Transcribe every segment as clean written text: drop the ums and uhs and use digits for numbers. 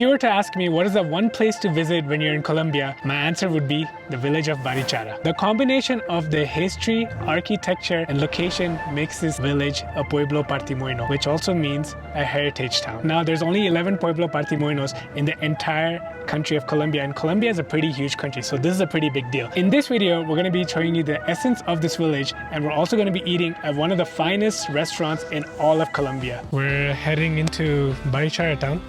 If you were to ask me what is the one place to visit when you're in Colombia, my answer would be the village of Barichara. The combination of the history, architecture, and location makes this village a pueblo patrimonio, which also means a heritage town. Now, there's only 11 pueblo patrimonios in the entire country of Colombia, and Colombia is a pretty huge country, so this is a pretty big deal. In this video, we're going to be showing you the essence of this village, and we're also going to be eating at one of the finest restaurants in all of Colombia. We're heading into Barichara town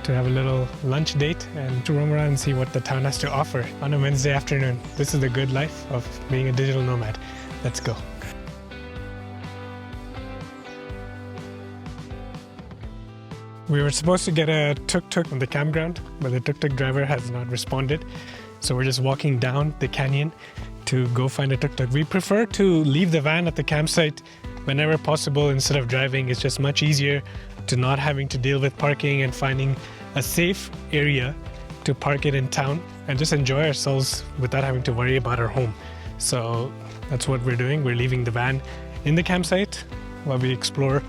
to have a little lunch date and to roam around and see what the town has to offer on a Wednesday afternoon. This is the good life of being a digital nomad. Let's go. We were supposed to get a tuk-tuk on the campground, but the tuk-tuk driver has not responded. So we're just walking down the canyon to go find a tuk-tuk. We prefer to leave the van at the campsite whenever possible instead of driving. It's just much easier to not having to deal with parking and finding a safe area to park it in town and just enjoy ourselves without having to worry about our home. So that's what we're doing. We're leaving the van in the campsite while we explore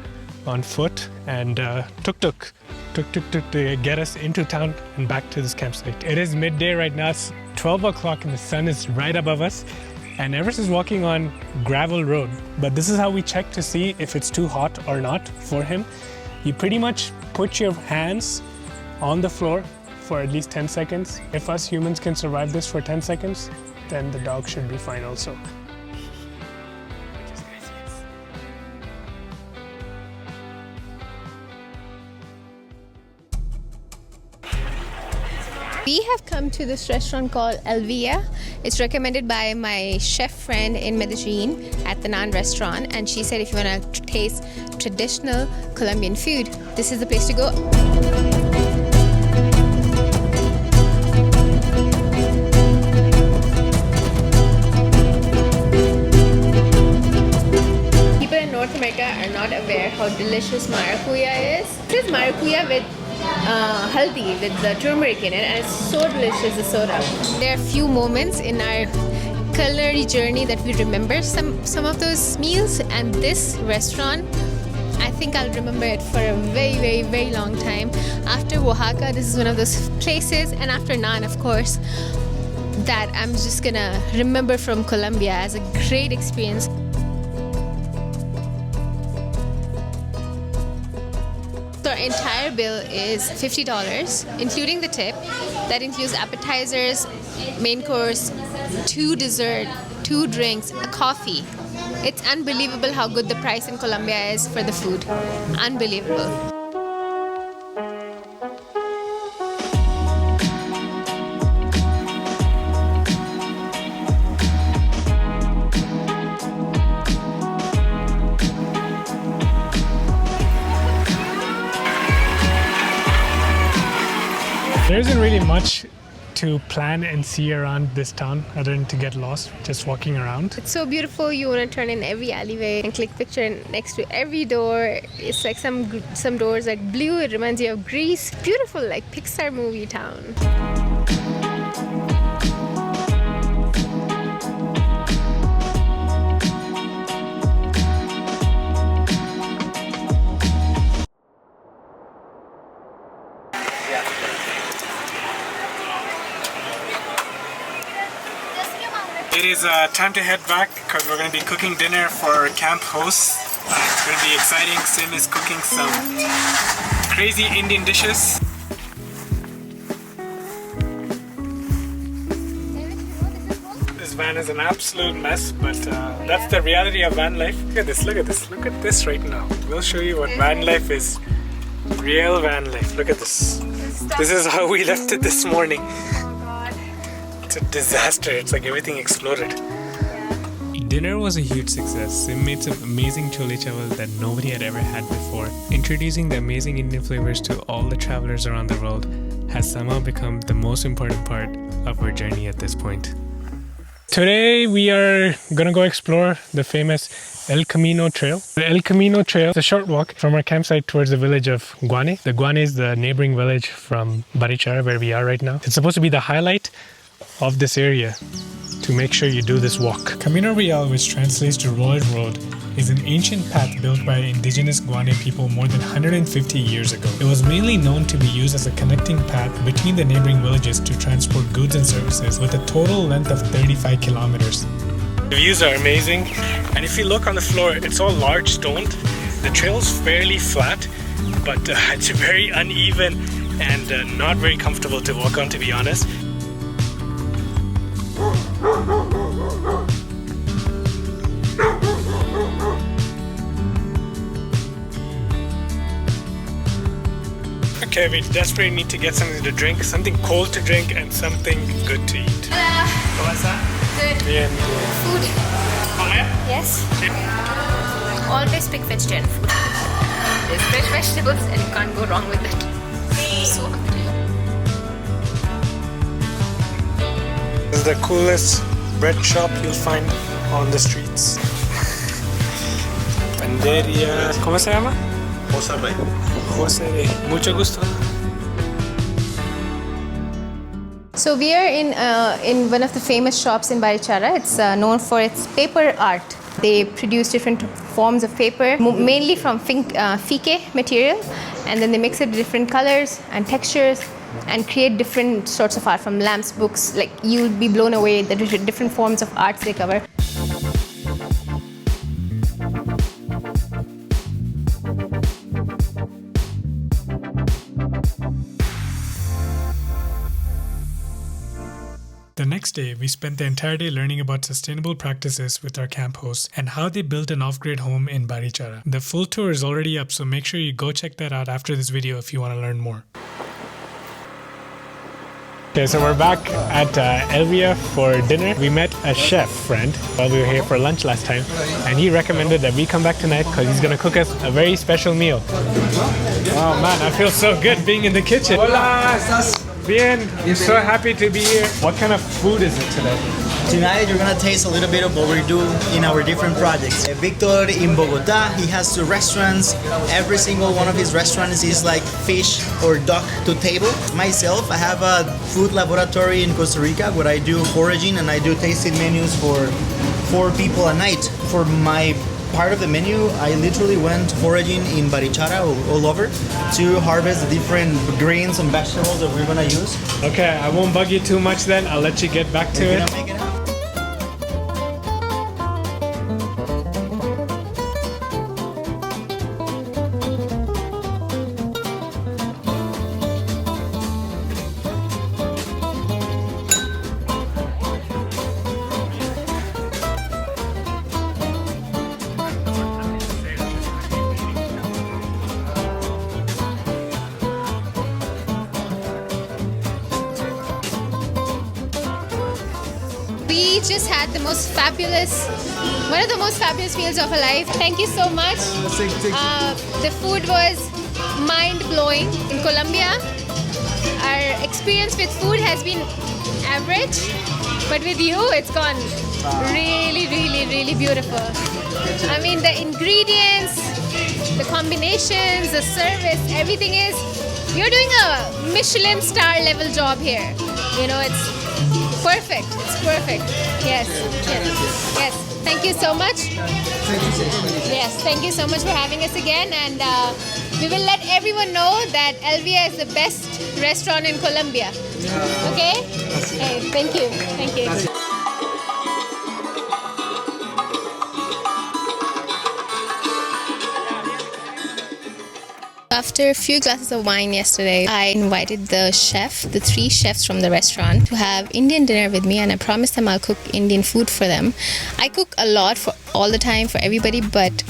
on foot and tuk-tuk to get us into town and back to this campsite. It is midday right now. It's 12 o'clock and the sun is right above us. And Everest is walking on gravel road, but this is how we check to see if it's too hot or not for him. You pretty much put your hands on the floor for at least 10 seconds. If us humans can survive this for 10 seconds, then the dog should be fine also. We have come to this restaurant called El Villa. It's recommended by my chef friend in Medellin at the Naan restaurant, and she said if you want to taste traditional Colombian food, this is the place to go. People in North America are not aware how delicious maracuya is. This is maracuya with haldi, with the turmeric in it, and it's so delicious, the soda. There are few moments in our culinary journey that we remember some of those meals, and this restaurant, I think I'll remember it for a very, very long time. After Oaxaca, this is one of those places, and after Naan, of course, that I'm just gonna remember from Colombia as a great experience. So our entire bill is $50, including the tip. That includes appetizers, main course, 2 dessert, 2 drinks, a coffee. It's unbelievable how good the price in Colombia is for the food. Unbelievable. There isn't really much to plan and see around this town other than to get lost just walking around. It's so beautiful. You want to turn in every alleyway and click picture next to every door. It's like some doors like blue. It reminds you of Greece. Beautiful, like Pixar movie town. It is time to head back because we're going to be cooking dinner for our camp hosts. It's going to be exciting. Sim is cooking some crazy Indian dishes. This van is an absolute mess, but that's the reality of van life. Look at this, look at this, look at this right now. We'll show you what van life is. Real van life. Look at this. This is how we left it this morning. It's a disaster. It's like everything exploded. Dinner was a huge success. Sim made some amazing chole chawal that nobody had ever had before. Introducing the amazing Indian flavors to all the travelers around the world has somehow become the most important part of our journey at this point. Today we are gonna go explore the famous El Camino trail. The El Camino trail is a short walk from our campsite towards the village of Guane. The Guane is the neighboring village from Barichara, where we are right now. It's supposed to be the highlight of this area to make sure you do this walk. Camino Real, which translates to Royal Road, is an ancient path built by indigenous Guane people more than 150 years ago. It was mainly known to be used as a connecting path between the neighboring villages to transport goods and services with a total length of 35 kilometers. The views are amazing, and if you look on the floor, it's all large stoned. The trail's fairly flat, but it's very uneven and not very comfortable to walk on, to be honest. Okay, we desperately need to get something to drink, something cold to drink and something good to eat. What's that? Good. Bien. Food. Yes. Always pick vegetarian food. There's fresh vegetables and you can't go wrong with it. I'm so hungry. This is the coolest bread shop you'll find on the streets. Panderia. ¿Cómo se llama? Jose Rey. Jose. Mucho gusto. So we are in one of the famous shops in Barichara. It's known for its paper art. They produce different forms of paper, mainly from fique material, and then they mix it with different colors and textures and create different sorts of art, from lamps, books. Like, you'll be blown away the different forms of arts they cover. The next day, we spent the entire day learning about sustainable practices with our camp hosts and how they built an off-grid home in Barichara. The full tour is already up, so make sure you go check that out after this video if you want to learn more. Okay, so we're back at Elvia for dinner. We met a chef friend while we were here for lunch last time, and he recommended that we come back tonight because he's going to cook us a very special meal. Oh man, I feel so good being in the kitchen. Hola! Bien, I'm so happy to be here. What kind of food is it today? Tonight you're gonna taste a little bit of what we do in our different projects. Victor in Bogota, he has 2 restaurants. Every single one of his restaurants is like fish or duck to table. Myself, I have a food laboratory in Costa Rica where I do foraging and I do tasting menus for 4 people a night. For my part of the menu, I literally went foraging in Barichara all over to harvest the different grains and vegetables that we're gonna use. Okay, I won't bug you too much then. I'll let you get back to it. Make it happen. We just had one of the most fabulous meals of our life. Thank you so much. The food was mind-blowing. In Colombia, our experience with food has been average, but with you, it's gone really, really, really beautiful. I mean, the ingredients, the combinations, the service, everything is, you're doing a Michelin-star level job here. You know, it's perfect. It's perfect. Yes. Yes. Yes. Thank you so much. Yes. Thank you so much for having us again. And we will let everyone know that Elvia is the best restaurant in Colombia. Okay? Hey, thank you. Thank you. After a few glasses of wine yesterday, I invited the 3 chefs from the restaurant to have Indian dinner with me, and I promised them I'll cook Indian food for them. I cook a lot for all the time for everybody, but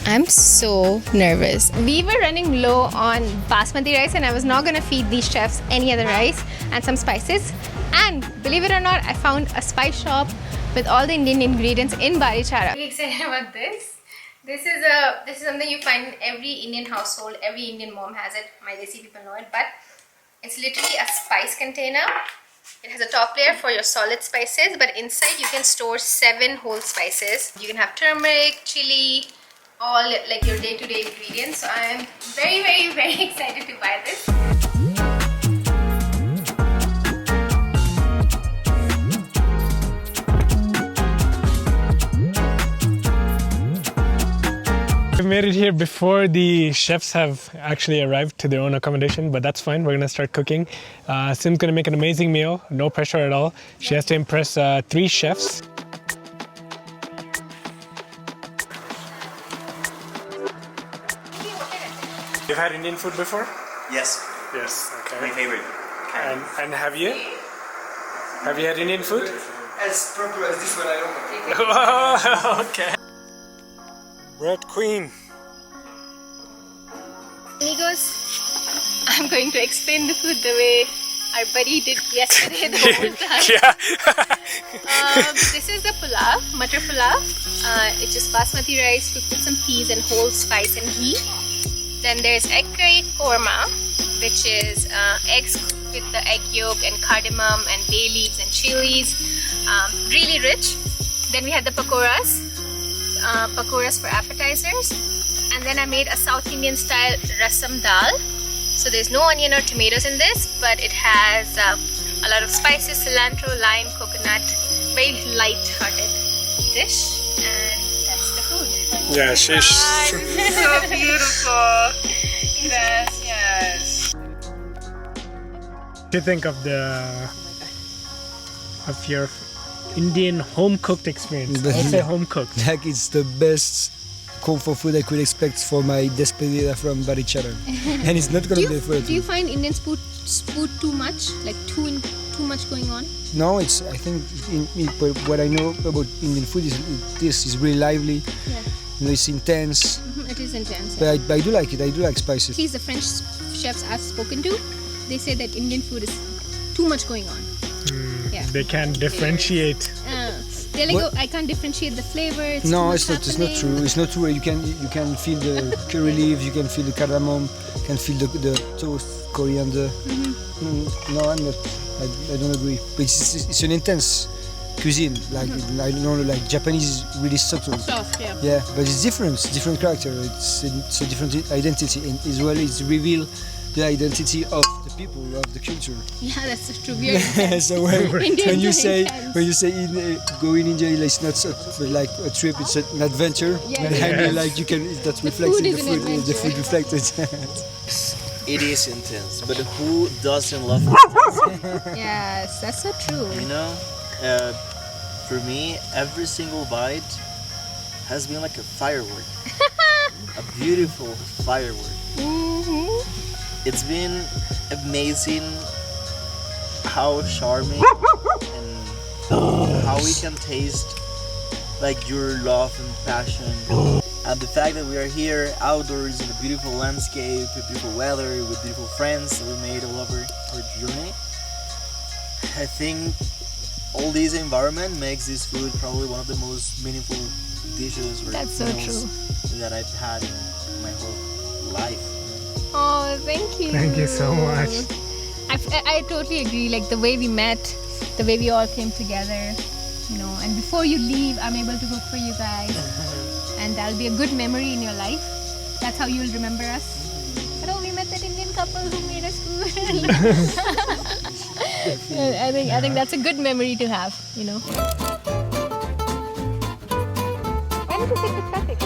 I'm so nervous. We were running low on basmati rice and I was not going to feed these chefs any other rice and some spices. And believe it or not, I found a spice shop with all the Indian ingredients in Barichara. I'm excited about this. This is something you find in every Indian household. Every Indian mom has it. My Desi people know it, but it's literally a spice container. It has a top layer for your solid spices, but inside you can store 7 whole spices. You can have turmeric, chili, all like your day-to-day ingredients. So I am very, very, very excited to buy this. made it here before the chefs have actually arrived to their own accommodation, but that's fine. We're gonna start cooking. Sim's gonna make an amazing meal, no pressure at all. She has to impress 3 chefs. You've had Indian food before? Yes, Yes. Okay. my favorite. And have you? Have you had Indian food? As proper as this one, I don't know. Okay. Bread Queen. Amigos, I'm going to explain the food the way our buddy did yesterday the whole time. Yeah. This is the pulav, matar pulav. It's just basmati rice cooked with some peas and whole spice and ghee. Then there's egg curry korma, which is eggs cooked with the egg yolk and cardamom and bay leaves and chilies. Really rich. Then we had the pakoras for appetizers. And then I made a South Indian style rasam dal. So there's no onion or tomatoes in this, but it has a lot of spices, cilantro, lime, coconut. Very light-hearted dish. And that's the food. Yeah, she's. So beautiful. Yes. What do you think of your Indian home cooked experience? I say home cooked. Like it's the best comfort food I could expect for my despedida from Barichara. And it's not gonna be food. Do you find Indian food too much? Like too much going on? No, I think what I know about Indian food is this is really lively. Yeah. You know, it's intense. It is intense. But I do like it. I do like spices. At least the French chefs I've spoken to, they say that Indian food is too much going on. Yeah. They can't differentiate. They're like, What? oh, I can't differentiate the flavor. It's No, too it's much not. It's not happening. true. It's not true. You can feel the curry leaves. You can feel the cardamom. You can feel the toast, coriander. No, I'm not. I don't agree. But it's an intense cuisine. Like I don't know. Like Japanese is really subtle. Soft, yeah. Yeah, but it's different. It's different character. It's a different identity. In Israel, it's reveal the identity of the people, of the culture. Yeah, that's so true. We're intense. So when you say intense. go in India, it's not like a trip; it's an adventure. Yeah, And yeah. I mean, like you can that's The reflected food in is the an food. The adventure. food reflected. It is intense, but who doesn't love it? Yes, that's so true. You know, for me, every single bite has been like a firework. A beautiful firework. It's been amazing how charming and how we can taste like your love and passion. And the fact that we are here outdoors in a beautiful landscape, with beautiful weather, with beautiful friends that we made all over our journey. I think all this environment makes this food probably one of the most meaningful dishes or That's so meals that I've had in my whole life. Oh, thank you. Thank you so much. I totally agree. Like the way we met, the way we all came together, you know. And before you leave, I'm able to cook for you guys, and that'll be a good memory in your life. That's how you'll remember us. But oh, we met that Indian couple who made us food. I think that's a good memory to have, you know. Why don't you take the traffic?